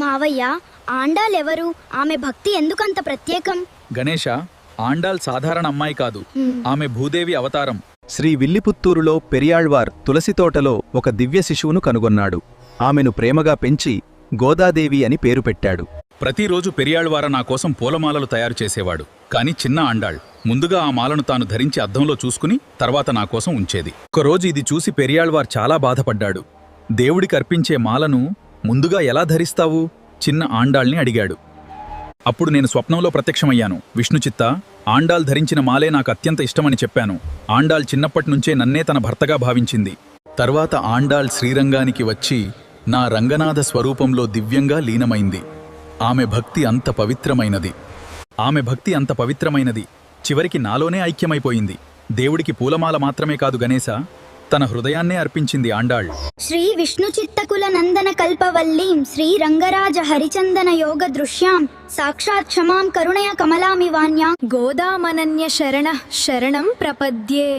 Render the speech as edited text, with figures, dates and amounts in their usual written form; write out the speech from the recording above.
మావయ్య, ఆండాలెవరు? ఆమె భక్తి ఎందుకంత ప్రత్యేకం? గణేశ, ఆండాల్ సాధారణ అమ్మాయి కాదు, ఆమె భూదేవి అవతారం. శ్రీ విల్లిపుత్తూరులో పెరియాళ్వార్ తులసితోటలో ఒక దివ్య శిశువును కనుగొన్నాడు. ఆమెను ప్రేమగా పెంచి గోదాదేవి అని పేరు పెట్టాడు. ప్రతిరోజు పెరియాళ్వార నా కోసం పూలమాలలు తయారు చేసేవాడు. కాని చిన్న ఆండాళ్ ముందుగా ఆ మాలను తాను ధరించి అద్దంలో చూసుకుని తర్వాత నా కోసం ఉంచేది. ఒకరోజు ఇది చూసి పెరియాళ్వార్ చాలా బాధపడ్డాడు. దేవుడికి అర్పించే మాలను ముందుగా ఎలా ధరిస్తావు? చిన్న ఆండాళ్ని అడిగాడు. అప్పుడు నేను స్వప్నంలో ప్రత్యక్షమయ్యాను. విష్ణుచిత్త, ఆండాల్ ధరించిన మాలే నాకు అత్యంత ఇష్టమని చెప్పాను. ఆండాల్ చిన్నప్పటినుంచే నన్నే తన భర్తగా భావించింది. తర్వాత ఆండాల్ శ్రీరంగానికి వచ్చి నా రంగనాథ స్వరూపంలో దివ్యంగా లీనమైంది. ఆమె భక్తి అంత పవిత్రమైనది చివరికి నాలోనే ఐక్యమైపోయింది. దేవుడికి పూలమాల మాత్రమే కాదు గణేశ, తన హృదయాన్నే అర్పించింది ఆండాళ్. శ్రీ విష్ణు చిత్తకుల నందన కల్పవల్లీం శ్రీ రంగరాజ హరిచందన యోగ దృశ్యాం సాక్షాత్ క్షమాం కరుణయ కమలామివాన్యా గోదామనన్య శరణం ప్రపద్యే.